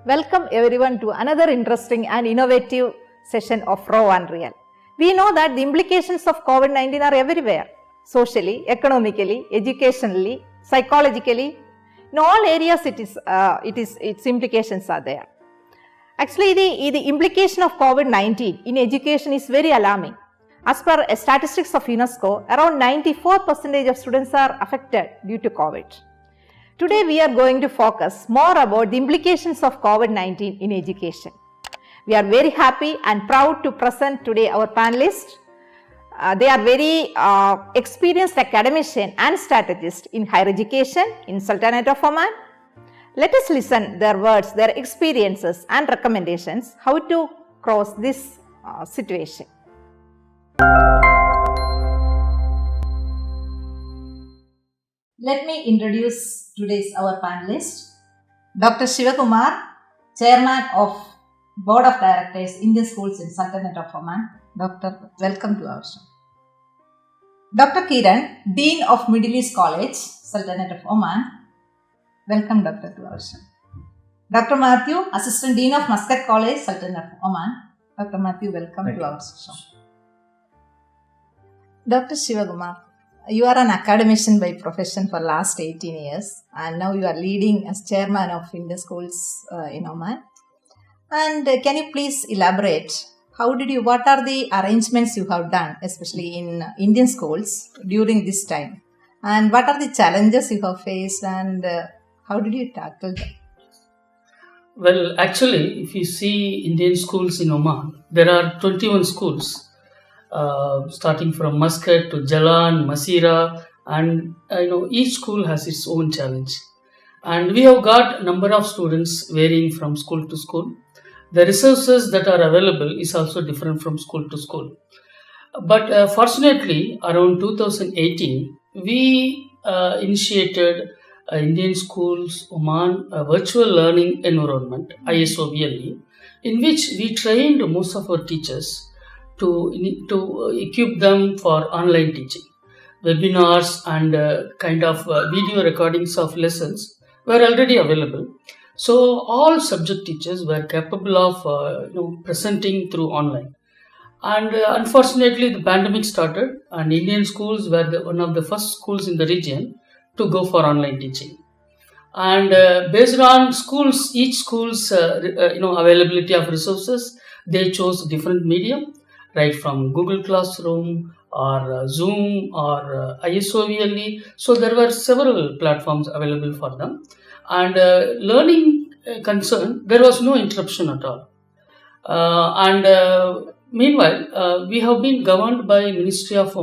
Welcome everyone to another interesting and innovative session of Raw and Real. We know that the implications of COVID-19 are everywhere, socially, economically, educationally, psychologically. In all areas its implications are there. Actually, the implication of COVID-19 in education is very alarming. As per statistics of UNESCO, around 94% of students are affected due to COVID. Today we are going to focus more about the implications of COVID-19 in education. We are very happy and proud to present today our panelists. They are very experienced academicians and strategists in higher education in Sultanate of Oman. Let us listen their words, their experiences and recommendations how to cross this situation. Let me introduce today's our panelist, Dr Sivakumar, Chairman of Board of Directors, Indian Schools in Sultanate of Oman. Doctor, welcome to our show. Dr Kiran, Dean of Middle East College, Sultanate of Oman. Welcome, Doctor, to our show. Dr Mathew, Assistant Dean of Muscat College, Sultanate of Oman. Dr Mathew, welcome to our show. Dr Sivakumar, you are an academician by profession for last 18 years and now you are leading as chairman of Indian Schools in Oman. And can you please elaborate, what are the arrangements you have done, especially in Indian schools during this time? And what are the challenges you have faced and how did you tackle them? Well, actually, if you see Indian schools in Oman, there are 21 schools. Starting from Muscat to Jalan, Masira, and each school has its own challenge. And we have got number of students varying from school to school. The resources that are available is also different from school to school. But fortunately, around 2018, we initiated Indian Schools Oman virtual learning environment, ISOVLE, in which we trained most of our teachers to equip them for online teaching. Webinars and video recordings of lessons were already available. So all subject teachers were capable of presenting through online. And unfortunately, the pandemic started and Indian schools were one of the first schools in the region to go for online teaching. And based on each school's availability of resources, they chose different medium, right from Google Classroom or Zoom or ISOVLE. So there were several platforms available for them. And learning concern, there was no interruption at all. Meanwhile, we have been governed by Ministry of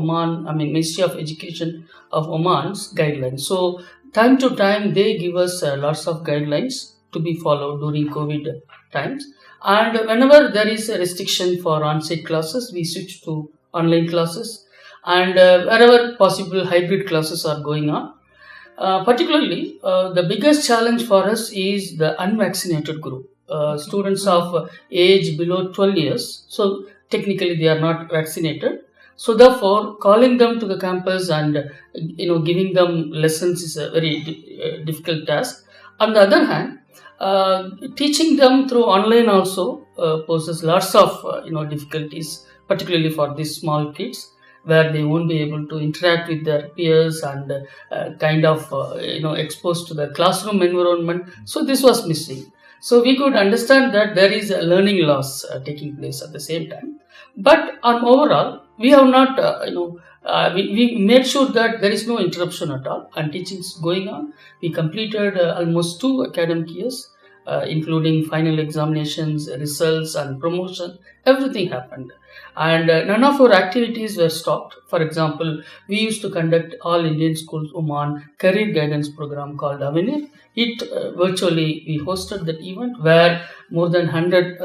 Education of Oman's guidelines. So time to time, they give us lots of guidelines to be followed during COVID times. And whenever there is a restriction for on-site classes, we switch to online classes. And wherever possible, hybrid classes are going on. Particularly, the biggest challenge for us is the unvaccinated group. Students of age below 12 years. So technically, they are not vaccinated. So therefore, calling them to the campus and giving them lessons is a very difficult task. On the other hand, teaching them through online also poses lots of difficulties, particularly for these small kids, where they won't be able to interact with their peers and exposed to the classroom environment. So this was missing. So we could understand that there is a learning loss taking place at the same time. But on overall, we have not, we made sure that there is no interruption at all and teaching is going on. We completed almost 2 academic years, including final examinations, results and promotion. Everything happened. And none of our activities were stopped. For example, we used to conduct all Indian Schools Oman career guidance program called Avenir. It virtually, we hosted that event where more than 100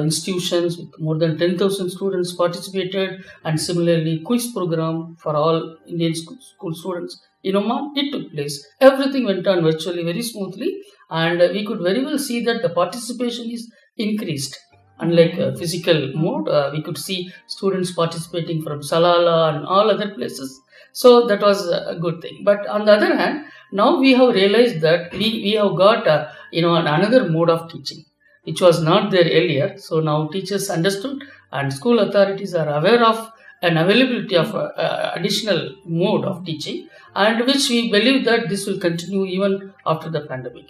institutions with more than 10,000 students participated, and similarly quiz program for all Indian school students in Oman, it took place. Everything went on virtually very smoothly, and we could very well see that the participation is increased. Unlike physical mode, we could see students participating from Salala and all other places. So that was a good thing. But on the other hand, Now we have realized that we have got another mode of teaching, which was not there earlier. So now teachers understood and school authorities are aware of an availability of additional mode of teaching, and which we believe that this will continue even after the pandemic.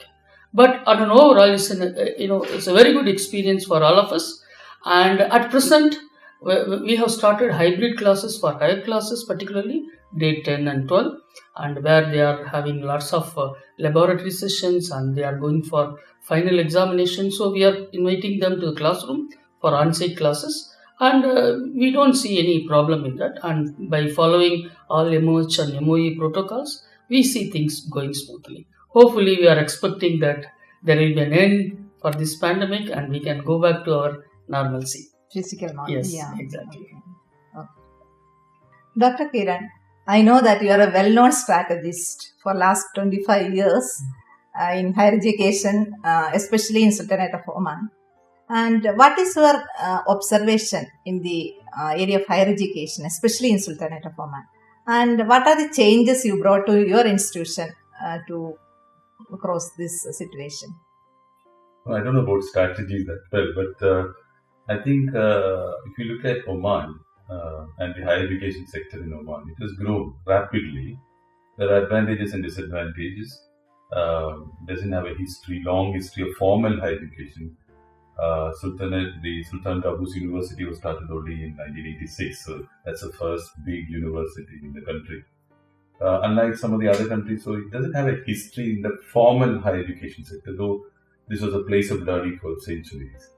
But on an overall, it's a very good experience for all of us. And at present, we have started hybrid classes for higher classes, particularly grade 10 and 12, and where they are having lots of laboratory sessions and they are going for final examination. So we are inviting them to the classroom for on-site classes, and we don't see any problem in that. And by following all MOH and MOE protocols, we see things going smoothly. Hopefully, we are expecting that there will be an end for this pandemic and we can go back to our normalcy. Physical normal. Yes, Yeah. exactly. Okay. Dr. Kiran, I know that you are a well-known strategist for last 25 years in higher education, especially in Sultanate of Oman. And what is your observation in the area of higher education, especially in Sultanate of Oman? And what are the changes you brought to your institution to cross this situation? I don't know about strategies that well, but I think if you look at Oman and the higher education sector in Oman, it has grown rapidly. There are advantages and disadvantages. Doesn't have a long history of formal higher education. The Sultanate of Oman University was started only in 1986, so that's the first big university in the country. Unlike some of the other countries, so it doesn't have a history in the formal higher education sector, though this was a place of learning for centuries,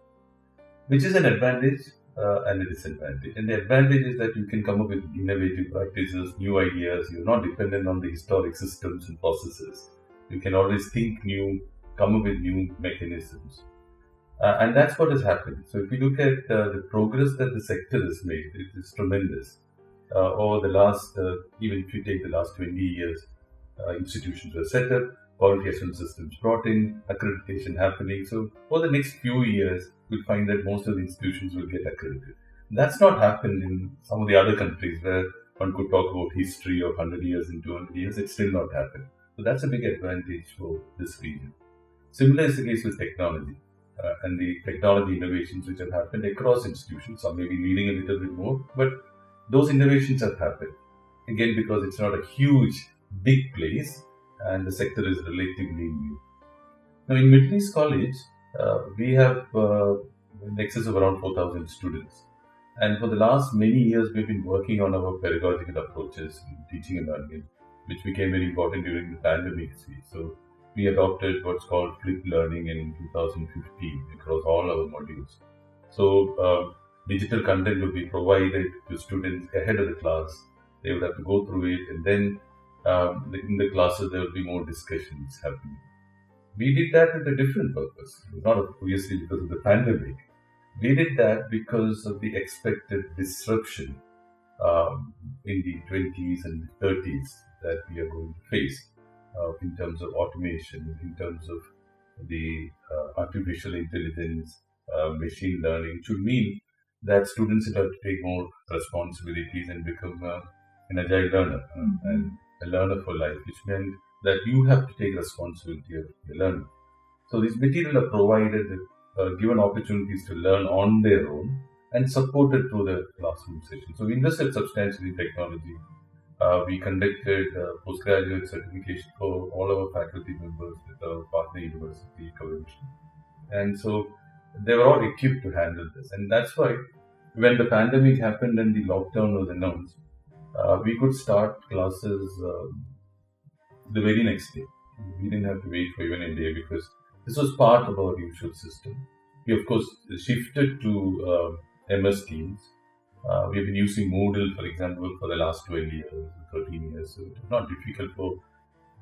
which is an advantage and a disadvantage. And the advantage is that you can come up with innovative practices, new ideas. You're not dependent on the historic systems and processes. You can always think new, come up with new mechanisms. And that's what has happened. So if you look at the progress that the sector has made, it is tremendous. Over the last, even if you take the last 20 years, institutions were set up, quality assurance systems brought in, accreditation happening. So for the next few years, we'll find that most of the institutions will get accredited. That's not happened in some of the other countries where one could talk about history of 100 years and 200 years. It's still not happened. So that's a big advantage for this region. Similar is the case with technology and the technology innovations which have happened across institutions. Some may be leading a little bit more, but those innovations have happened. Again, because it's not a huge, big place and the sector is relatively new. Now, in Middle East College, we have in excess of around 4,000 students. And for the last many years, we've been working on our pedagogical approaches in teaching and learning, which became very important during the pandemic. So we adopted what's called flipped learning in 2015 across all our modules. So digital content will be provided to students ahead of the class. They would have to go through it, and then in the classes there will be more discussions happening. We did that with a different purpose, not obviously because of the pandemic. We did that because of the expected disruption in the 20s and 30s that we are going to face in terms of automation, in terms of the artificial intelligence, machine learning. It should mean that students will have to take more responsibilities and become an agile learner and a learner for life, which meant that you have to take responsibility of your learning. So these materials are provided, given opportunities to learn on their own and supported through the classroom session. So we invested substantially in technology. We conducted postgraduate certification for all our faculty members with our partner university collaboration. And so they were all equipped to handle this. And that's why when the pandemic happened and the lockdown was announced, we could start classes the very next day. We didn't have to wait for even a day because this was part of our usual system. We, of course, shifted to MS Teams. We've been using Moodle, for example, for the last 12 years, 13 years. So it was not difficult for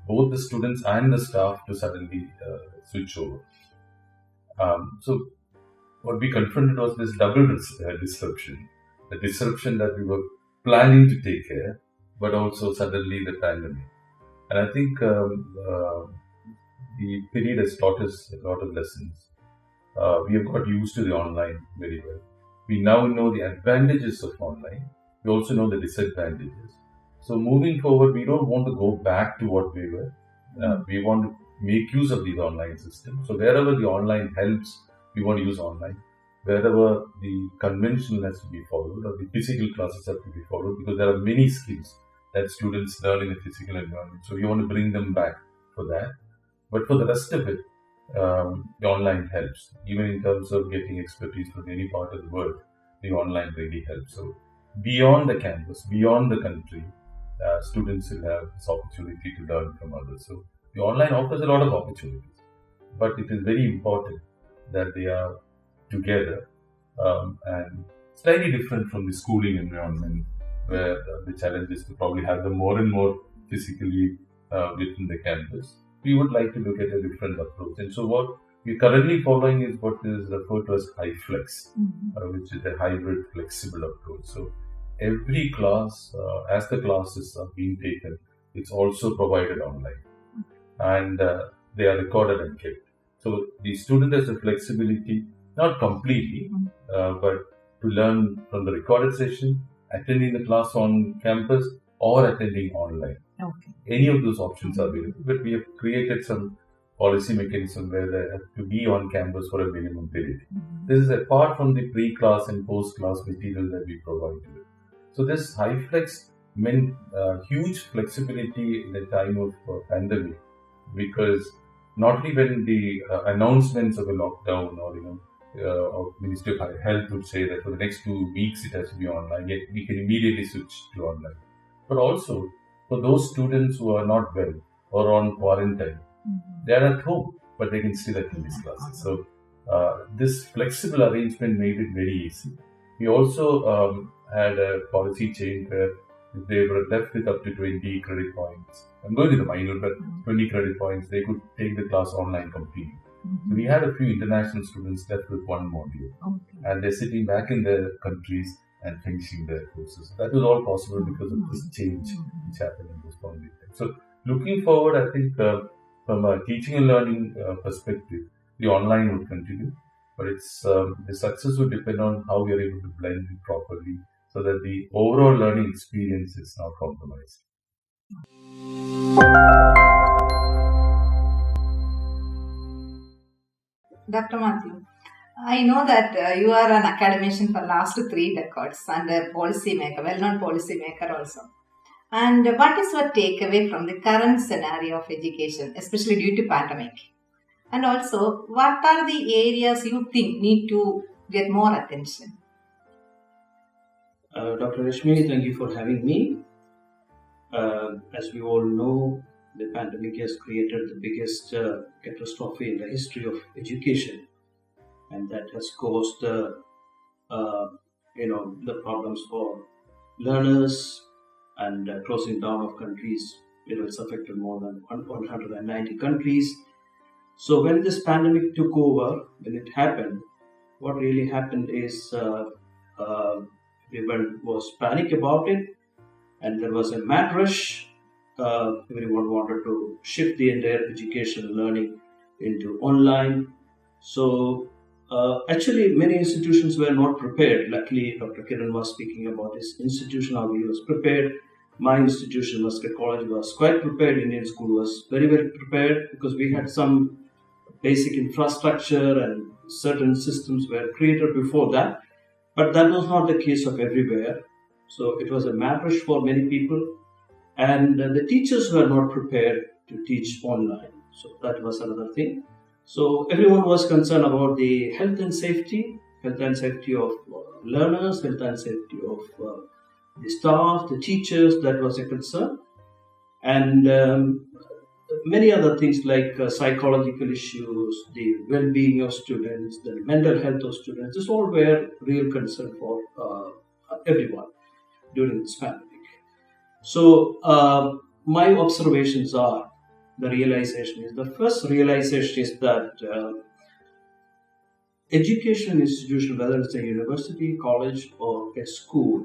both the students and the staff to suddenly switch over. So what we confronted was this double disruption. The disruption that we were planning to take care, but also suddenly the pandemic. And I think the period has taught us a lot of lessons. We have got used to the online very well. We now know the advantages of online. We also know the disadvantages. So moving forward, we don't want to go back to what we were. We want to make use of these online systems. So wherever the online helps, we want to use online. Wherever the conventional has to be followed or the physical classes have to be followed, because there are many skills that students learn in a physical environment. So we want to bring them back for that. But for the rest of it, the online helps. Even in terms of getting expertise from any part of the world, the online really helps. So beyond the campus, beyond the country, students will have this opportunity to learn from others. So the online offers a lot of opportunities, but it is very important that they are together and slightly different from the schooling environment, where the challenge is to probably have them more and more physically within the campus. We would like to look at a different approach. And so what we're currently following is what is referred to as high flex, which is a hybrid flexible approach. So every class, as the classes are being taken, it's also provided online, and they are recorded and kept. So the student has the flexibility, not completely, but to learn from the recorded session, attending the class on campus, or attending online. Okay. Any of those options are available, but we have created some policy mechanism where they have to be on campus for a minimum period. This is apart from the pre-class and post-class material that we provide to them. So this high flex meant huge flexibility in the time of pandemic, because not only when the announcements of a lockdown or Ministry of Health would say that for the next 2 weeks it has to be online, yet we can immediately switch to online. But also for those students who are not well or on quarantine, they are at home, but they can still attend these classes. So this flexible arrangement made it very easy. We also had a policy change where if they were left with up to 20 credit points, I'm going to the minor, but 20 credit points, they could take the class online completely. So we had a few international students left with one module, and they're sitting back in their countries and finishing their courses. That was all possible because of this change which happened in this pandemic. So looking forward, I think from a teaching and learning perspective, the online would continue, but it's the success would depend on how we are able to blend it properly so that the overall learning experience is not compromised. Dr. Mathew, I know that you are an academician for last 3 decades and a policy maker, well-known policy maker also. And what is your takeaway from the current scenario of education, especially due to pandemic? And also, what are the areas you think need to get more attention? Dr. Reshmy, thank you for having me. As we all know, the pandemic has created the biggest catastrophe in the history of education, and that has caused the problems for learners and closing down of countries. It has affected more than 190 countries. So when this pandemic took over, when it happened, what really happened is everyone was panic about it, and there was a mad rush. Everyone wanted to shift the entire education learning into online. So actually many institutions were not prepared. Luckily, Dr. Kiran was speaking about his institution, how he was prepared. My institution, Muscat College, was quite prepared. Indian school was very, very prepared because we had some basic infrastructure and certain systems were created before that. But that was not the case of everywhere. So it was a mad rush for many people. And the teachers were not prepared to teach online. So that was another thing. So everyone was concerned about the health and safety of learners, health and safety of the staff, the teachers. That was a concern. And many other things like psychological issues, the well-being of students, the mental health of students. This all were real concern for everyone during this pandemic. So my observations are, the first realization is that education institution, whether it's a university, college, or a school,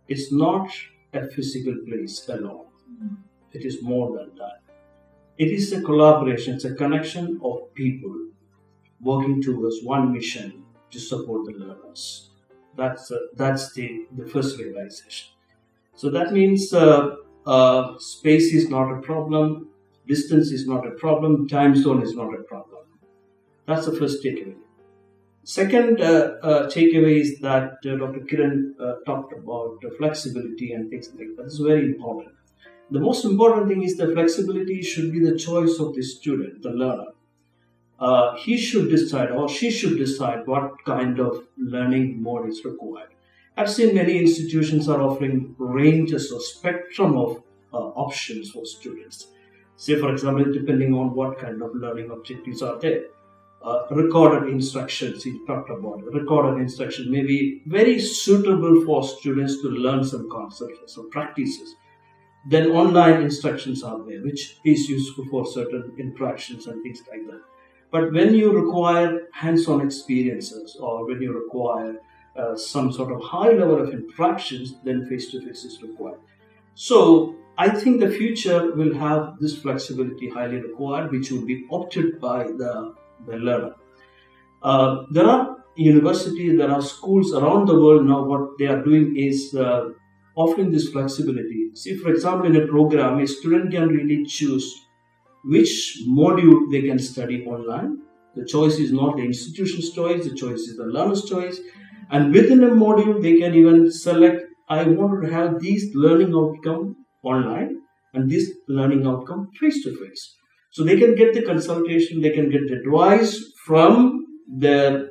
is not a physical place alone. It is more than that. It is a collaboration, it's a connection of people working towards one mission to support the learners. That's the first realization. So that means space is not a problem. Distance is not a problem. Time zone is not a problem. That's the first takeaway. Second takeaway is that Dr. Kiran talked about flexibility and things like that. This is very important. The most important thing is the flexibility should be the choice of the student, the learner. He should decide or she should decide what kind of learning mode is required. I've seen many institutions are offering ranges or spectrum of options for students. Say, for example, depending on what kind of learning objectives are there. Recorded instructions, he talked about. Recorded instruction may be very suitable for students to learn some concepts or some practices. Then online instructions are there, which is useful for certain interactions and things like that. But when you require hands-on experiences or when you require some sort of high level of interactions, then face-to-face is required. So I think the future will have this flexibility highly required, which will be opted by the learner. There are universities, there are schools around the world now. What they are doing is offering this flexibility. See, for example, in a program, a student can really choose which module they can study online. The choice is not the institution's choice, the choice is the learner's choice. And within a module, they can even select, I want to have these learning outcome online and this learning outcome face-to-face. So they can get the consultation, they can get the advice from their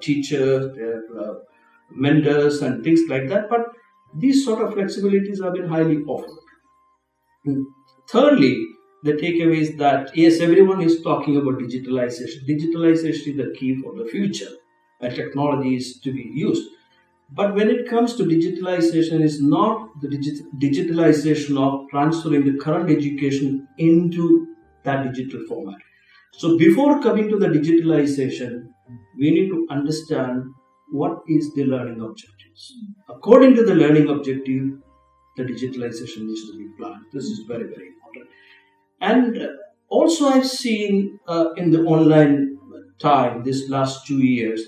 teachers, their mentors and things like that. But these sort of flexibilities have been highly offered. Thirdly, the takeaway is that, yes, everyone is talking about digitalization. Digitalization is the key for the future and technology is to be used. But when it comes to digitalization, it's not the digitalization of transferring the current education into that digital format. So before coming to the digitalization, we need to understand what is the learning objectives. According to the learning objective, the digitalization needs to be planned. This is very, very important. And also I've seen in the online time, this last 2 years,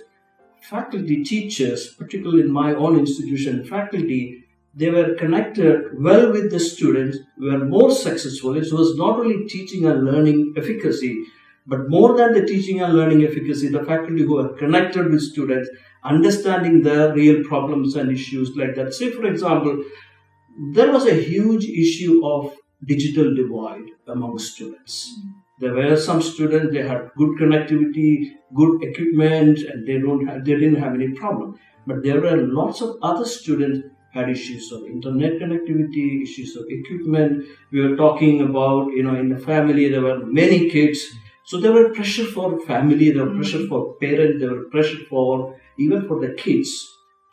faculty, teachers, particularly in my own institution, faculty, they were connected well with the students, were more successful. It was not only teaching and learning efficacy, but more than the teaching and learning efficacy, the faculty who are connected with students, understanding their real problems and issues like that. Say, for example, there was a huge issue of digital divide among students. There were some students, they had good connectivity, good equipment, and they didn't have any problem. But there were lots of other students had issues of internet connectivity, issues of equipment. We were talking about, in the family, there were many kids. So there were pressure for family, there were pressure for parents, there were pressure for, even for the kids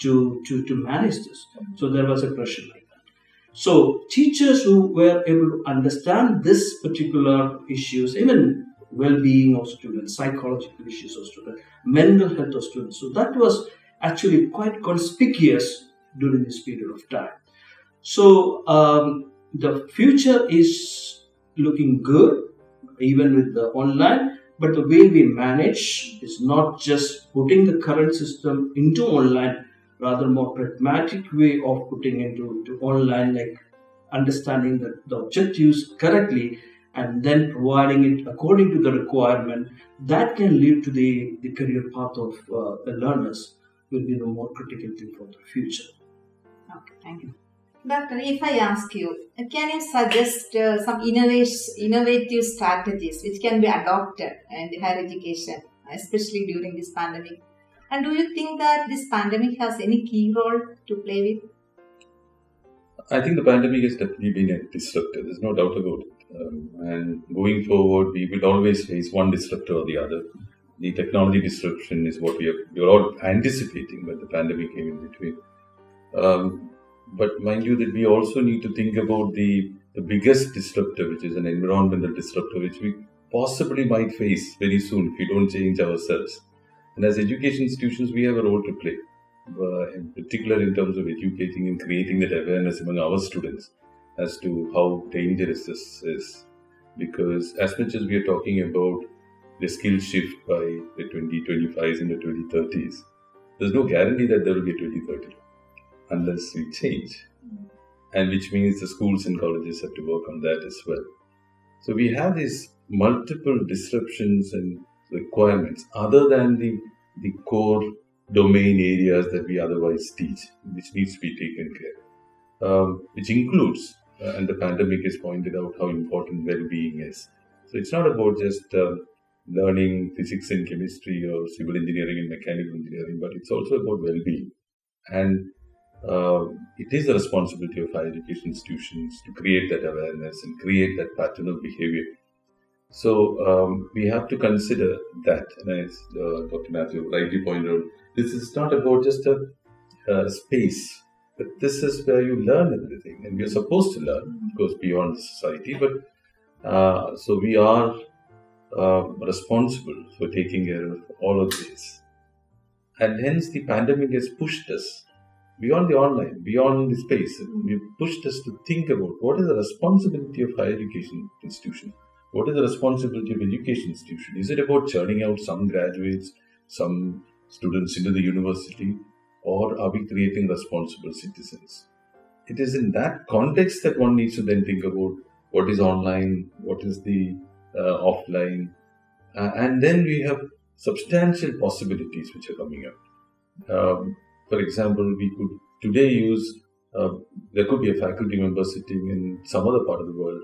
to manage this. So there was a pressure like that. So teachers who were able to understand this particular issues, even well-being of students, psychological issues of students, mental health of students. So that was actually quite conspicuous during this period of time. So the future is looking good, even with the online, but the way we manage is not just putting the current system into online, rather more pragmatic way of putting into online, like understanding the objectives correctly and then providing it according to the requirement. That can lead to the career path of the learners will be the more critical thing for the future. Okay, thank you. Doctor, if I ask you, can you suggest some innovative strategies which can be adopted in the higher education, especially during this pandemic? And do you think that this pandemic has any key role to play with? I think the pandemic has definitely been a disruptor. There's no doubt about it. And going forward, we will always face one disruptor or the other. The technology disruption is what we're all anticipating, but the pandemic came in between. But mind you that we also need to think about the biggest disruptor, which is an environmental disruptor, which we possibly might face very soon if we don't change ourselves. And as education institutions, we have a role to play, in particular in terms of educating and creating that awareness among our students as to how dangerous this is. Because as much as we are talking about the skill shift by the 2025s and the 2030s, there's no guarantee that there will be a 2030 unless we change. And which means the schools and colleges have to work on that as well. So we have these multiple disruptions and requirements other than the core domain areas that we otherwise teach, which needs to be taken care, which includes, and the pandemic has pointed out how important well-being is. So it's not about just learning physics and chemistry or civil engineering and mechanical engineering, but it's also about well-being. And it is the responsibility of higher education institutions to create that awareness and create that pattern of behavior. So we have to consider that, and as Dr. Mathew rightly pointed out, this is not about just a space, but this is where you learn everything, and we are supposed to learn, of course, beyond society. But so we are responsible for taking care of all of this, and hence the pandemic has pushed us beyond the online, beyond the space. We've pushed us to think about what is the responsibility of higher education institution. What is the responsibility of education institution? Is it about churning out some graduates, some students into the university, or are we creating responsible citizens? It is in that context that one needs to then think about what is online, what is the offline, and then we have substantial possibilities which are coming up. For example, we could today use, there could be a faculty member sitting in some other part of the world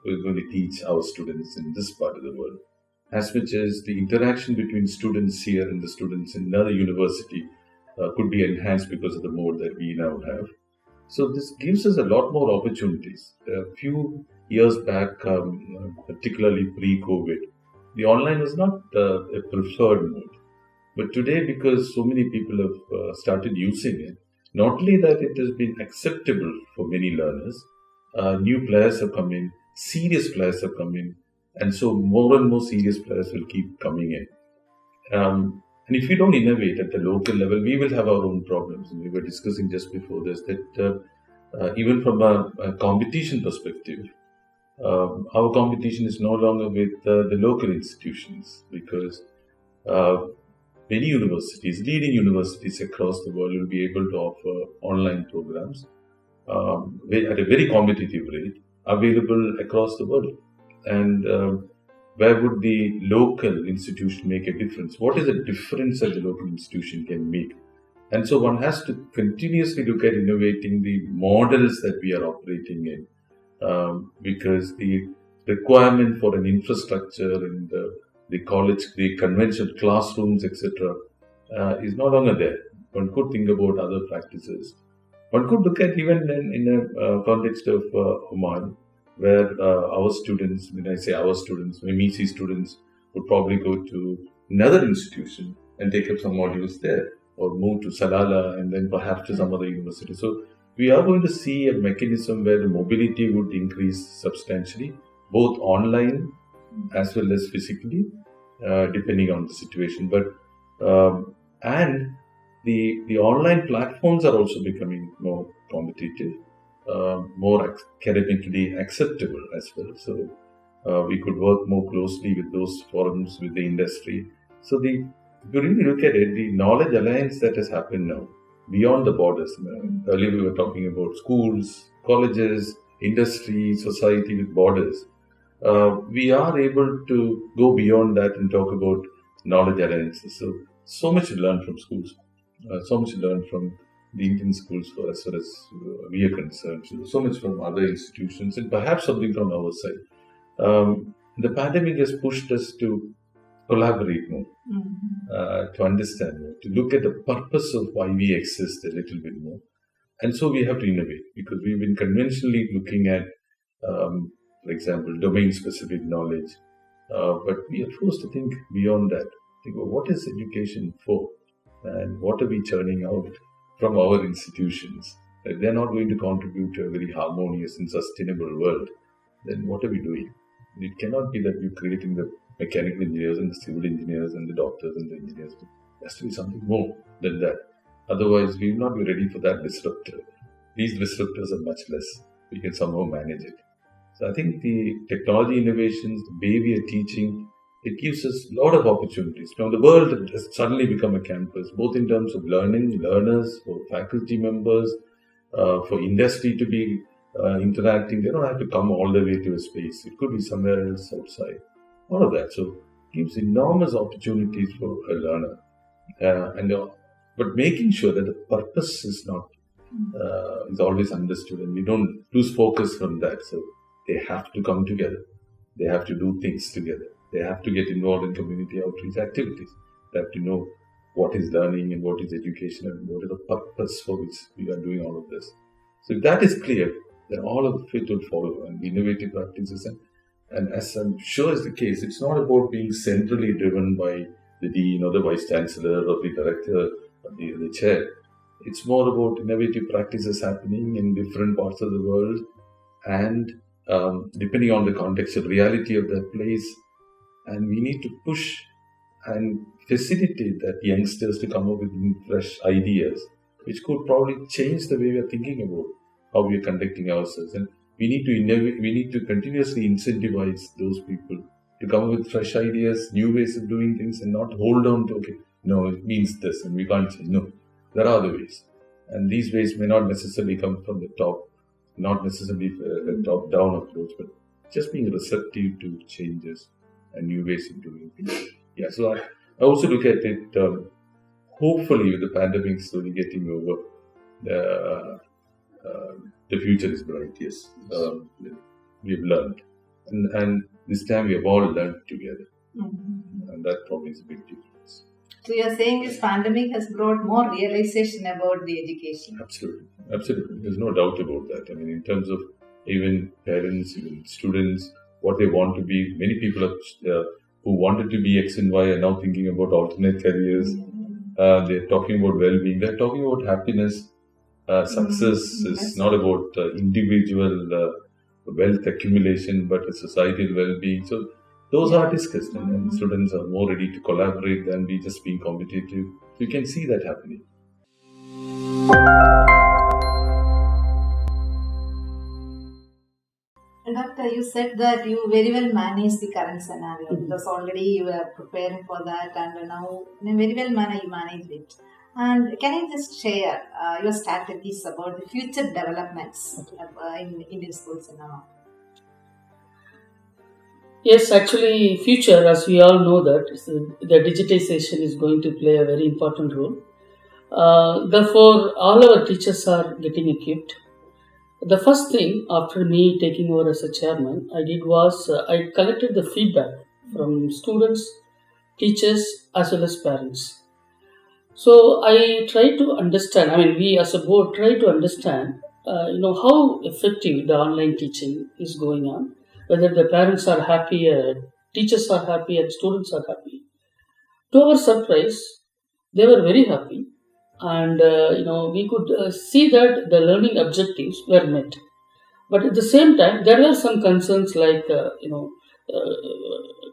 who is going to teach our students in this part of the world. As much as the interaction between students here and the students in another university could be enhanced because of the mode that we now have. So this gives us a lot more opportunities. A few years back, particularly pre-COVID, the online was not a preferred mode. But today, because so many people have started using it, not only that it has been acceptable for many learners, new players have come in, serious players have come in, and so more and more serious players will keep coming in. And if we don't innovate at the local level, we will have our own problems. And we were discussing just before this that even from a competition perspective, our competition is no longer with the local institutions, because many universities, leading universities across the world, will be able to offer online programs at a very competitive rate, available across the world. And where would the local institution make a difference? What is the difference that the local institution can make? And so one has to continuously look at innovating the models that we are operating in, because the requirement for an infrastructure in the college, the conventional classrooms, etc., is no longer there. One could think about other practices. One could look at even in a context of Oman, where our students, when I say our students, MEC students, would probably go to another institution and take up some modules there, or move to Salalah and then perhaps to some other university. So we are going to see a mechanism where the mobility would increase substantially, both online as well as physically, depending on the situation. But and the online platforms are also becoming more competitive, more academically acceptable as well. So we could work more closely with those forums, with the industry. So if you really look at it, the knowledge alliance that has happened now, beyond the borders. Earlier we were talking about schools, colleges, industry, society with borders. We are able to go beyond that and talk about knowledge alliances. So much to learn from schools, so much to learn from the Indian schools as far as we are concerned. So much from other institutions, and perhaps something from our side. The pandemic has pushed us to collaborate more, to understand more, to look at the purpose of why we exist a little bit more. And so we have to innovate, because we've been conventionally looking at, for example, domain-specific knowledge. But we are forced to think beyond that. Think about what is education for, and what are we churning out from our institutions. If they're not going to contribute to a very harmonious and sustainable world, then what are we doing? It cannot be that we're creating the mechanical engineers and the civil engineers and the doctors and the engineers. There has to be something more than that. Otherwise, we will not be ready for that disruptor. These disruptors are much less. We can somehow manage it. So I think the technology innovations, the way we are teaching, it gives us a lot of opportunities. Now the world has suddenly become a campus, both in terms of learning, learners, for faculty members, for industry to be interacting. They don't have to come all the way to a space. It could be somewhere else outside. All of that. So it gives enormous opportunities for a learner. But making sure that the purpose is not is always understood, and we don't lose focus from that. So they have to come together. They have to do things together. They have to get involved in community outreach activities. They have to know what is learning and what is education and what is the purpose for which we are doing all of this. So if that is clear, then all of it will follow, and innovative practices. And as I'm sure is the case, it's not about being centrally driven by the dean or the vice chancellor or the director or the chair. It's more about innovative practices happening in different parts of the world, and depending on the contextual reality of that place. And we need to push and facilitate that youngsters to come up with fresh ideas, which could probably change the way we are thinking about how we are conducting ourselves. And we need to innovate, we need to continuously incentivize those people to come up with fresh ideas, new ways of doing things, and not hold on to, okay, no, it means this and we can't change. No, there are other ways. And these ways may not necessarily come from the top, not necessarily a top-down approach, but just being receptive to changes and new ways of doing things. Yeah, so I also look at it, hopefully with the pandemic slowly getting over, the future is bright, yes. We've learned. And this time we have all learned together. Mm-hmm. And that probably is a big difference. So you're saying this pandemic has brought more realization about the education? Absolutely. Absolutely. There's no doubt about that. I mean, in terms of even parents, even students, what they want to be, many people who wanted to be X and Y are now thinking about alternate careers. They're talking about well-being. They're talking about happiness. Success is not about individual wealth accumulation, but a societal well-being. So those are discussed, and students are more ready to collaborate than be just being competitive. So you can see that happening. Doctor, you said that you very well managed the current scenario because already you were preparing for that, and now in a very well manner you managed it. And can you just share your strategies about the future developments in Indian schools in Oman? Yes, actually, future, as we all know that the digitization is going to play a very important role. Therefore, all our teachers are getting equipped. The first thing after me taking over as a chairman, I did was I collected the feedback from students, teachers, as well as parents. So I try to understand, we as a board try to understand, how effective the online teaching is going on, whether the parents are happy, teachers are happy, and students are happy. To our surprise, they were very happy, and we could see that the learning objectives were met. But at the same time, there were some concerns like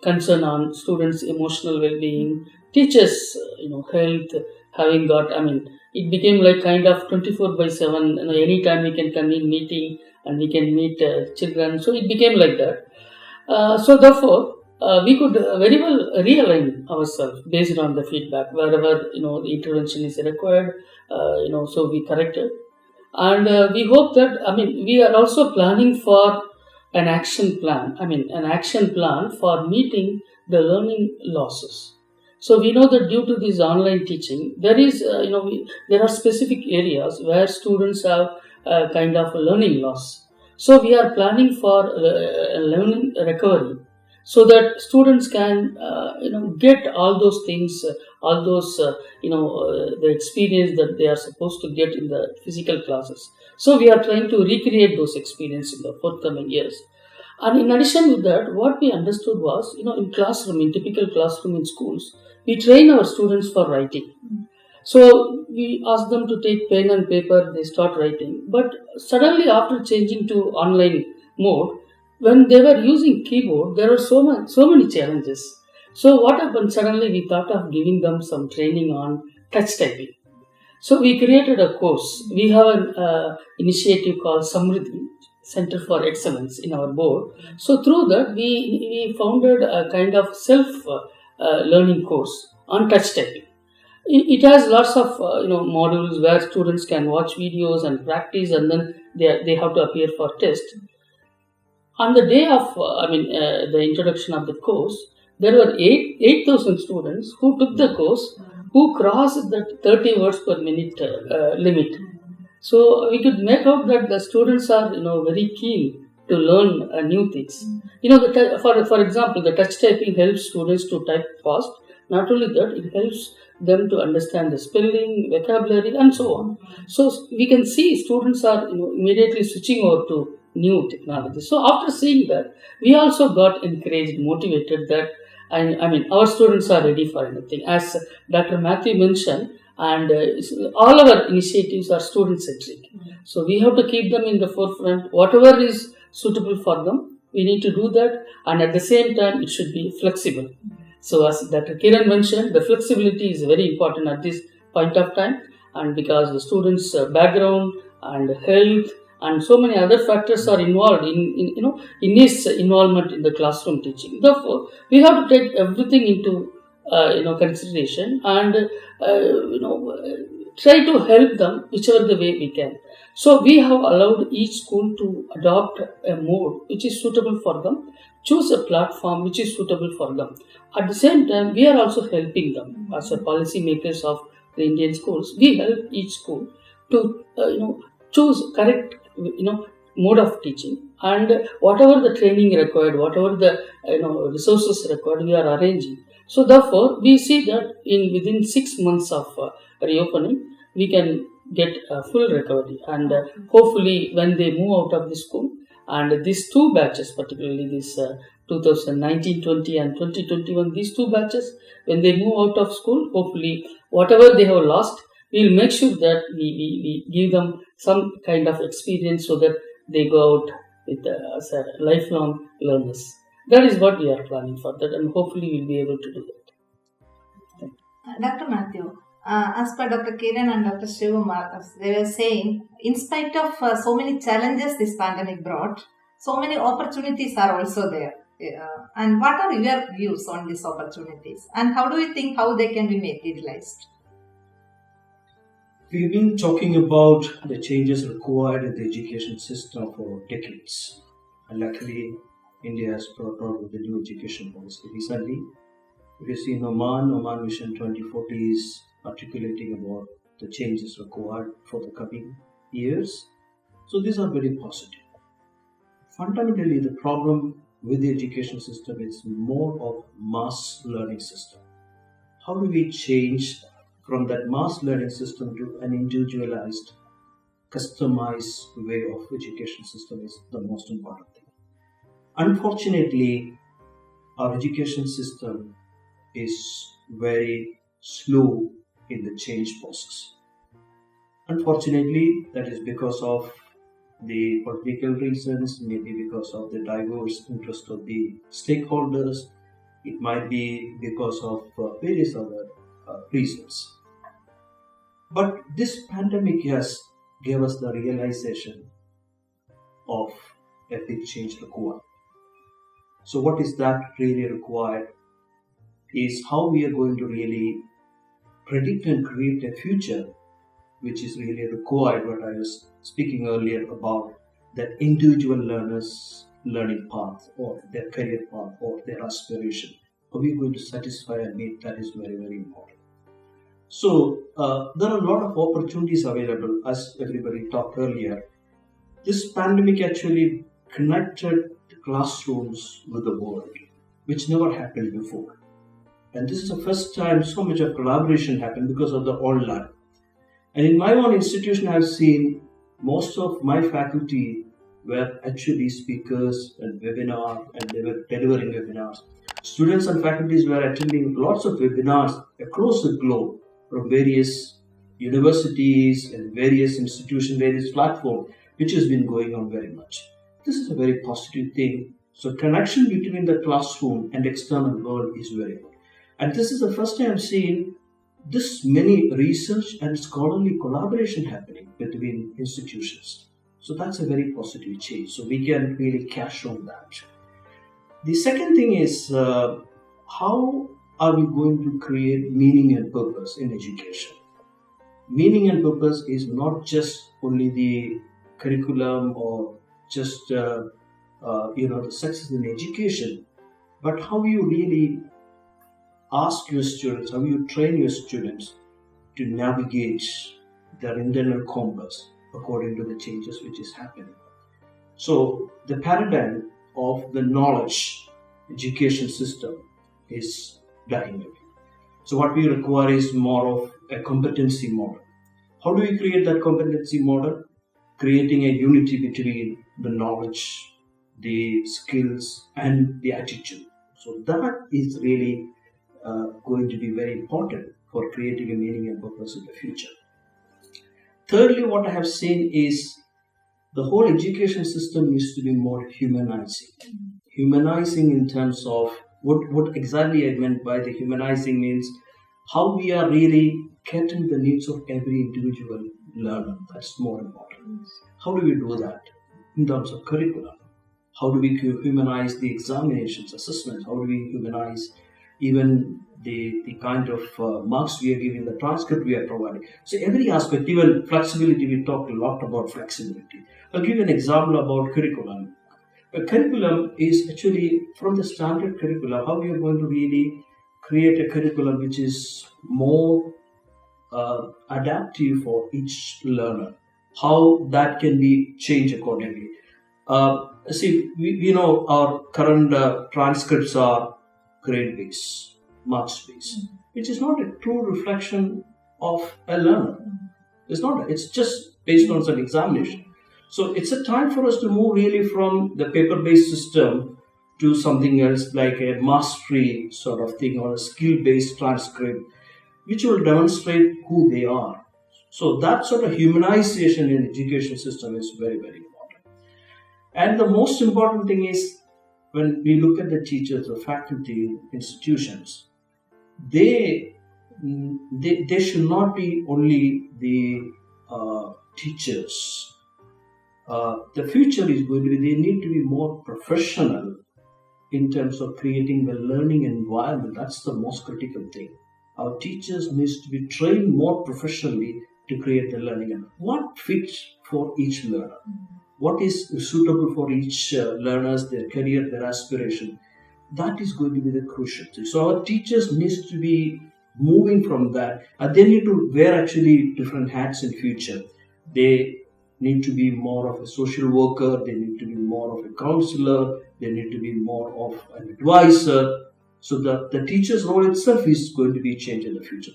concern on students' emotional well-being, teachers' health, having got, it became like kind of 24/7, anytime we can come in meeting and we can meet children. So it became like that. So therefore, we could very well realign ourselves based on the feedback. Wherever, the intervention is required, so we corrected. And we hope that, we are also planning for an action plan, for meeting the learning losses. So we know that due to this online teaching, there is, there are specific areas where students have kind of a learning loss. So we are planning for learning recovery, so that students can, get all those things, all those, the experience that they are supposed to get in the physical classes. So we are trying to recreate those experiences in the forthcoming years. And in addition with that, what we understood was, in typical classroom in schools, we train our students for writing. So we ask them to take pen and paper, they start writing. But suddenly after changing to online mode, when they were using keyboard, there were so many challenges. So what happened, suddenly we thought of giving them some training on touch typing. So we created a course. We have an initiative called Samriddhi, Center for Excellence in our board. So through that, we founded a kind of self-learning course on touch typing. It has lots of modules where students can watch videos and practice, and then they have to appear for test. On the day of the introduction of the course, there were 8,000 students who took the course, who crossed the 30 words per minute limit. So we could make out that the students are very keen to learn new things. For example, the touch typing helps students to type fast. Not only that, it helps them to understand the spelling, vocabulary, and so on. So we can see students are immediately switching over to new technology. So after seeing that, we also got encouraged, motivated that our students are ready for anything. As Dr. Mathew mentioned, and all our initiatives are student centric. So we have to keep them in the forefront. Whatever is suitable for them, we need to do that, and at the same time it should be flexible. So as Dr. Kiran mentioned, the flexibility is very important at this point of time, and because the students' background and health and so many other factors are involved in his involvement in the classroom teaching. Therefore, we have to take everything into consideration, and try to help them whichever the way we can. So we have allowed each school to adopt a mode which is suitable for them, choose a platform which is suitable for them. At the same time, we are also helping them as a policy makers of the Indian schools. We help each school to choose correct mode of teaching, and whatever the training required, whatever the resources required, we are arranging. So therefore, we see that within 6 months of reopening, we can get a full recovery, and hopefully when they move out of the school, and these two batches, particularly this 2019-20 and 2021, these two batches, when they move out of school, hopefully whatever they have lost, we will make sure that we give them some kind of experience so that they go out with as a lifelong learners. That is what we are planning for that, and hopefully we will be able to do that. Dr. Mathew, as per Dr. Kiran and Dr. Sivakumar, they were saying, in spite of so many challenges this pandemic brought, so many opportunities are also there. And what are your views on these opportunities, and how do you think how they can be materialized? We've been talking about the changes required in the education system for decades, and luckily India has brought out with the new education policy recently. If you see in Oman Vision 2040 is articulating about the changes required for the coming years. So these are very positive. Fundamentally, the problem with the education system is more of mass learning system. How do we change from that mass learning system to an individualized, customized way of education system is the most important thing. Unfortunately, our education system is very slow in the change process. Unfortunately, that is because of the political reasons, maybe because of the diverse interest of the stakeholders. It might be because of various other reasons. But this pandemic has gave us the realization of a big change required. So what is that really required is how we are going to really predict and create a future which is really required, what I was speaking earlier about, that individual learners' learning path or their career path or their aspiration. Are we going to satisfy a need? That is very, very important. So there are a lot of opportunities available, as everybody talked earlier. This pandemic actually connected the classrooms with the world, which never happened before. And this is the first time so much of collaboration happened because of the online. And in my own institution, I've seen most of my faculty were actually speakers and webinar, and they were delivering webinars. Students and faculties were attending lots of webinars across the globe from various universities and various institutions, various platforms, which has been going on very much. This is a very positive thing. So connection between the classroom and external world is very good. And this is the first time I'm seeing this many research and scholarly collaboration happening between institutions. So that's a very positive change. So we can really cash on that. The second thing is how are we going to create meaning and purpose in education? Meaning and purpose is not just only the curriculum or just the success in education, but how you really ask your students, how you train your students to navigate their internal compass according to the changes which is happening. So the paradigm of the knowledge education system is dying away. So what we require is more of a competency model. How do we create that competency model? Creating a unity between the knowledge, the skills, and the attitude. So that is really going to be very important for creating a meaning and purpose in the future. Thirdly, what I have seen is the whole education system needs to be more humanizing. Humanizing in terms of what exactly I meant by the humanizing means how we are really catering the needs of every individual learner. That's more important. How do we do that in terms of curriculum? How do we humanize the examinations, assessments? How do we humanize even the kind of marks we are giving, the transcript we are providing? So every aspect, even flexibility, we talked a lot about flexibility. I'll give you an example about curriculum. A curriculum is actually from the standard curriculum, how we are going to really create a curriculum which is more adaptive for each learner. How that can be changed accordingly. We know our current transcripts are grade-based, marks-based, which is not a true reflection of a learner. It's not. It's just based on some examination. So it's a time for us to move really from the paper-based system to something else like a mastery sort of thing or a skill-based transcript, which will demonstrate who they are. So that sort of humanization in the education system is very, very important. And the most important thing is when we look at the teachers, the faculty, institutions, they should not be only the teachers. The future is going to be, they need to be more professional in terms of creating the learning environment. That's the most critical thing. Our teachers need to be trained more professionally to create the learning environment. What fits for each learner? What is suitable for each learner's, their career, their aspiration? That is going to be the crucial thing. So our teachers need to be moving from that, and they need to wear actually different hats in future. They need to be more of a social worker, they need to be more of a counselor, they need to be more of an advisor. So the teacher's role itself is going to be changed in the future.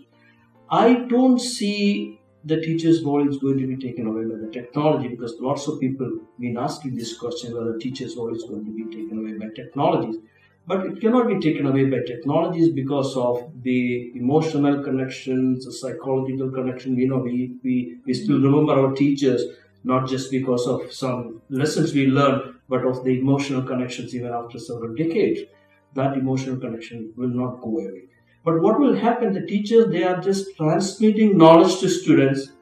I don't see the teacher's role is going to be taken away by the technology, because lots of people have been asking this question whether the teacher's role is going to be taken away by technologies. But it cannot be taken away by technologies because of the emotional connections, the psychological connection. We still remember our teachers, not just because of some lessons we learned, but of the emotional connections even after several decades. That emotional connection will not go away. But what will happen, the teachers, they are just transmitting knowledge to students,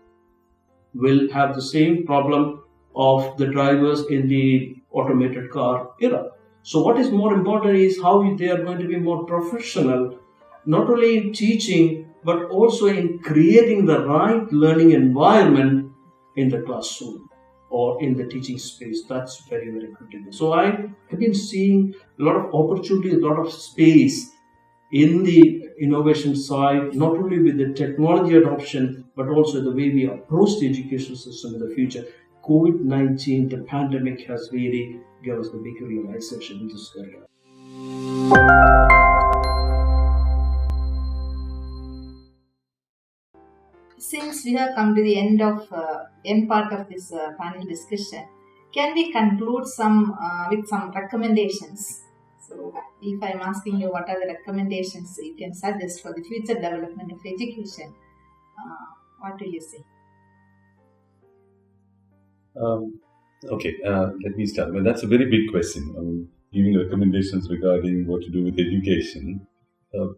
will have the same problem of the drivers in the automated car era. So what is more important is how they are going to be more professional, not only in teaching, but also in creating the right learning environment in the classroom or in the teaching space. That's very, very critical. So I have been seeing a lot of opportunities, a lot of space in the innovation side, not only with the technology adoption, but also the way we approach the education system in the future. COVID-19, the pandemic has really given us the big realization in this area. Since we have come to the end part of this panel discussion, can we conclude with some recommendations? So, if I am asking you what are the recommendations you can suggest for the future development of education, what will you say? Okay, let me start. Well, that's a very big question. I mean, giving recommendations regarding what to do with education.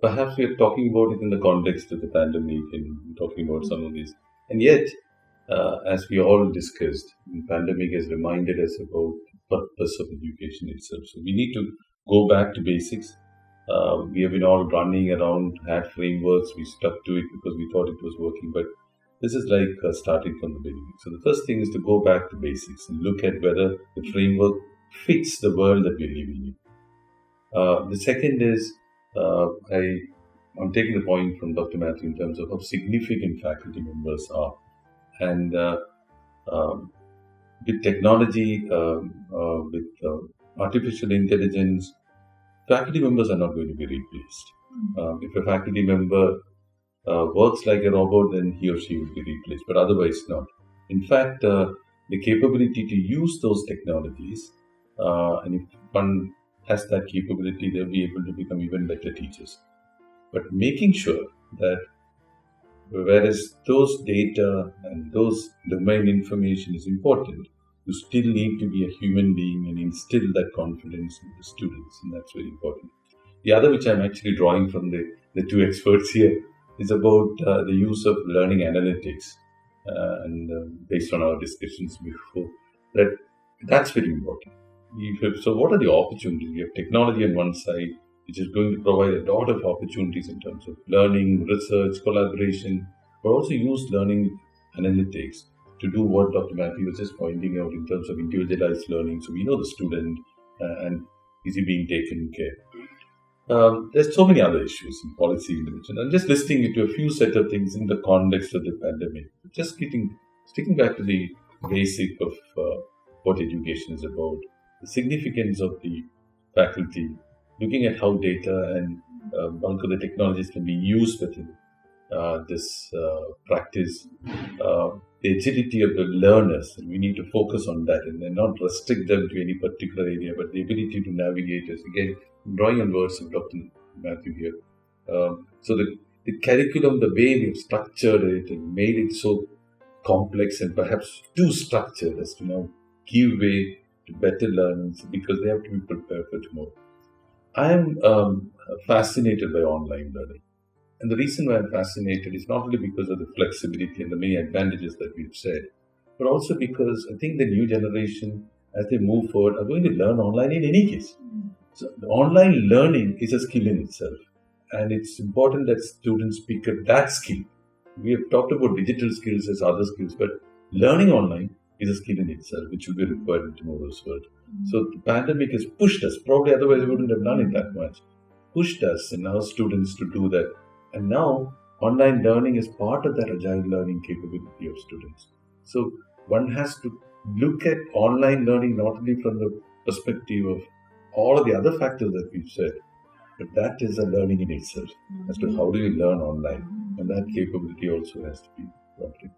Perhaps we are talking about it in the context of the pandemic and talking about some of these. And yet, as we all discussed, the pandemic has reminded us about the purpose of education itself. So we need to go back to basics. We have been all running around, had frameworks, we stuck to it because we thought it was working, but this is like starting from the beginning. So the first thing is to go back to basics and look at whether the framework fits the world that we're living in. The second is, I'm taking the point from Dr. Mathew in terms of how significant faculty members are. And um, with technology, with artificial intelligence, faculty members are not going to be replaced. If a faculty member works like a robot, then he or she will be replaced, but otherwise not. In fact, the capability to use those technologies, and if one has that capability, they'll be able to become even better teachers. But making sure that whereas those data and those domain information is important, you still need to be a human being and instill that confidence in the students, and that's very important. The other, which I'm actually drawing from the two experts here, is about the use of learning analytics, and based on our discussions before, that's very important. So what are the opportunities? We have technology on one side, which is going to provide a lot of opportunities in terms of learning, research, collaboration, but also use learning analytics to do what Dr. Mathew was just pointing out in terms of individualized learning. So we know the student, and is he being taken care. There's so many other issues in policy intervention. I'm just listing it to a few set of things in the context of the pandemic. Just sticking back to the basic of what education is about, the significance of the faculty, looking at how data and bulk of the technologies can be used within this practice, the agility of the learners, and we need to focus on that and then not restrict them to any particular area, but the ability to navigate us. Again, drawing on words of Dr. Mathew here. So the curriculum, the way we've structured it and made it so complex and perhaps too structured as to now give way to better learners because they have to be prepared for tomorrow. I am fascinated by online learning. And the reason why I'm fascinated is not only because of the flexibility and the many advantages that we've said, but also because I think the new generation, as they move forward, are going to learn online in any case. So the online learning is a skill in itself. And it's important that students pick up that skill. We have talked about digital skills as other skills, but learning online is a skill in itself, which will be required in tomorrow's world. So the pandemic has pushed us, probably otherwise we wouldn't have done it that much, pushed us and our students to do that. And now online learning is part of that agile learning capability of students. So one has to look at online learning not only from the perspective of all of the other factors that we've said, but that is a learning in itself as to how do you learn online, and that capability also has to be brought in.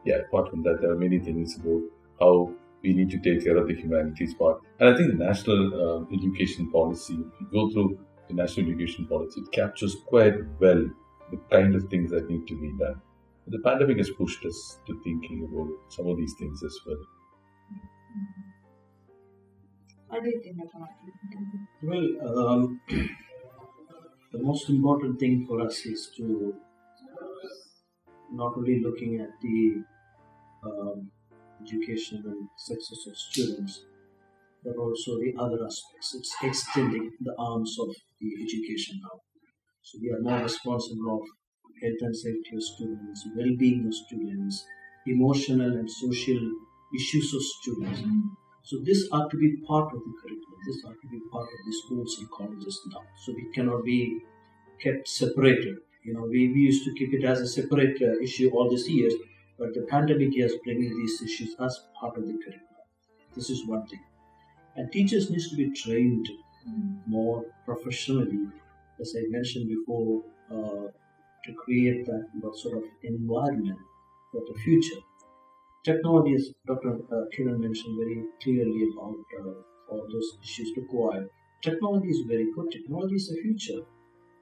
Yeah, apart from that, there are many things about how we need to take care of the humanities part. And I think the national education policy, if you go through the national education policy, it captures quite well the kind of things that need to be done. The pandemic has pushed us to thinking about some of these things as well. What do you think, Dr. Mathew? Well, the most important thing for us is to not only looking at the education and success of students, but also the other aspects. It's extending the arms of the education now. So we are more responsible of health and safety of students, well-being of students, emotional and social issues of students. So this ought to be part of the curriculum. This ought to be part of the schools and colleges now. So we cannot be kept separated. We used to keep it as a separate issue all these years, but the pandemic is bringing these issues as part of the curriculum. This is one thing. And teachers need to be trained more professionally, as I mentioned before, to create that sort of environment for the future. Technology, as Dr. Kiran mentioned very clearly about all those issues required. Technology is very good. Technology is the future.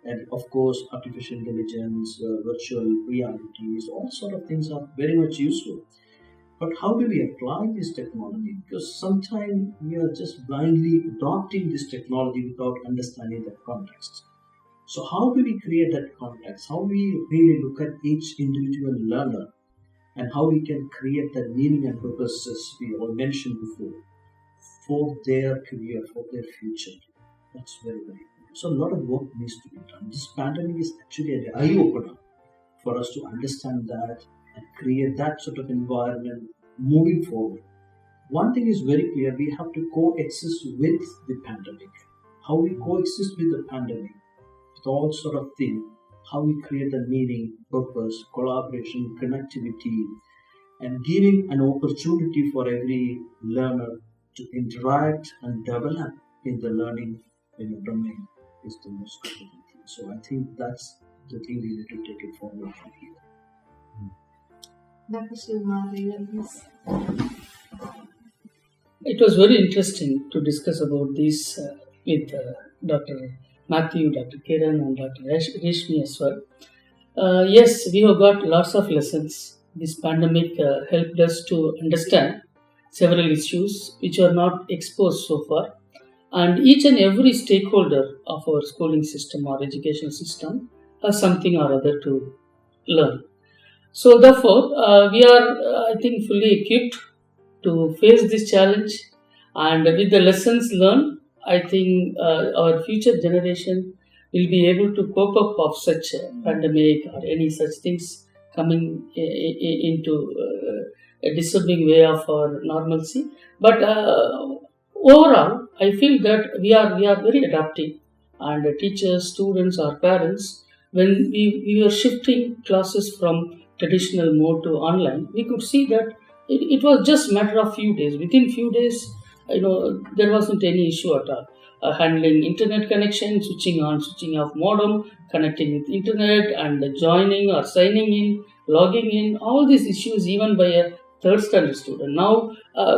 And of course, artificial intelligence, virtual realities, all sort of things are very much useful. But how do we apply this technology? Because sometimes we are just blindly adopting this technology without understanding the context. So how do we create that context? How do we really look at each individual learner and how we can create that meaning and purpose, as we all mentioned before, for their career, for their future? That's very, very important. So a lot of work needs to be done. This pandemic is actually an eye-opener for us to understand that and create that sort of environment moving forward. One thing is very clear, we have to coexist with the pandemic. How we coexist with the pandemic, with all sort of things, how we create the meaning, purpose, collaboration, connectivity, and giving an opportunity for every learner to interact and develop in the learning domain is the most critical thing. So I think that's the thing we need to take it forward from here. Dr. Sivakumar, It was very interesting to discuss about this with Dr. Mathew, Dr. Kiran, and Dr. Reshmy as well. Yes, we have got lots of lessons. This pandemic helped us to understand several issues which are not exposed so far. And each and every stakeholder of our schooling system or education system has something or other to learn. So therefore, we are, I think, fully equipped to face this challenge, and with the lessons learned, I think our future generation will be able to cope up of such a pandemic or any such things coming into a disturbing way of our normalcy. But overall, I feel that we are very adaptive, and teachers, students, or parents, when we were shifting classes from traditional mode to online, we could see that it was just a matter of few days. Within few days, there wasn't any issue at all. Handling internet connection, switching on, switching off modem, connecting with internet, and joining or signing in, logging in, all these issues even by a third standard student. Now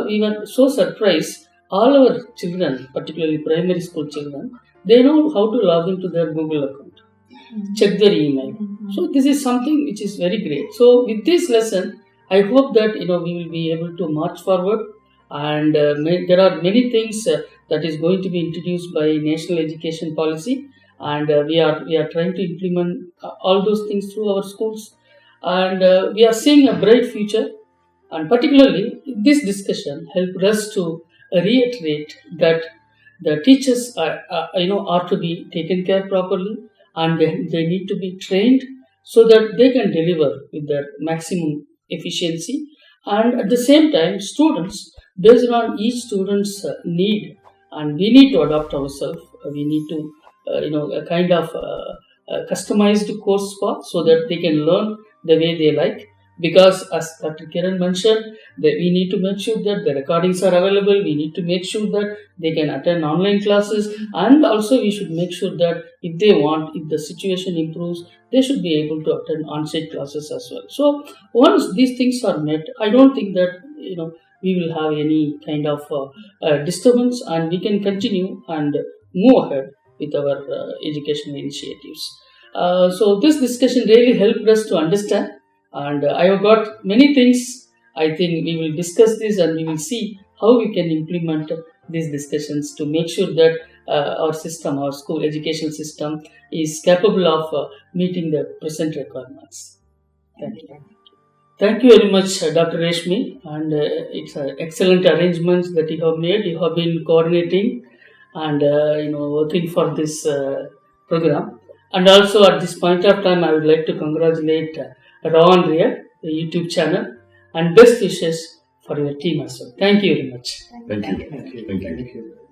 we were so surprised. All our children, particularly primary school children, they know how to log into their Google account, check their email. So this is something which is very great. So with this lesson, I hope that we will be able to march forward, and there are many things that is going to be introduced by national education policy, and we are trying to implement all those things through our schools, and we are seeing a bright future. And particularly this discussion helped us to reiterate that the teachers are to be taken care properly, and they need to be trained so that they can deliver with their maximum efficiency. And at the same time, students, based on each student's need, and we need to adapt ourselves. We need to a kind of customized course path so that they can learn the way they like. Because as Dr. Kiran mentioned, that we need to make sure that the recordings are available. We need to make sure that they can attend online classes, and also we should make sure that if they want, if the situation improves, they should be able to attend on-site classes as well. So once these things are met, I don't think that we will have any kind of disturbance, and we can continue and move ahead with our educational initiatives. So this discussion really helped us to understand. And I have got many things. I think we will discuss this, and we will see how we can implement these discussions to make sure that our system, our school education system, is capable of meeting the present requirements. Thank you. Thank you very much, Dr. Reshmy, and it's an excellent arrangements that you have made. You have been coordinating and working for this program. And also at this point of time, I would like to congratulate Raw and Real, the YouTube channel, and best wishes for your team as well. Thank you very much. Thank you. Thank you. Thank you. Thank you.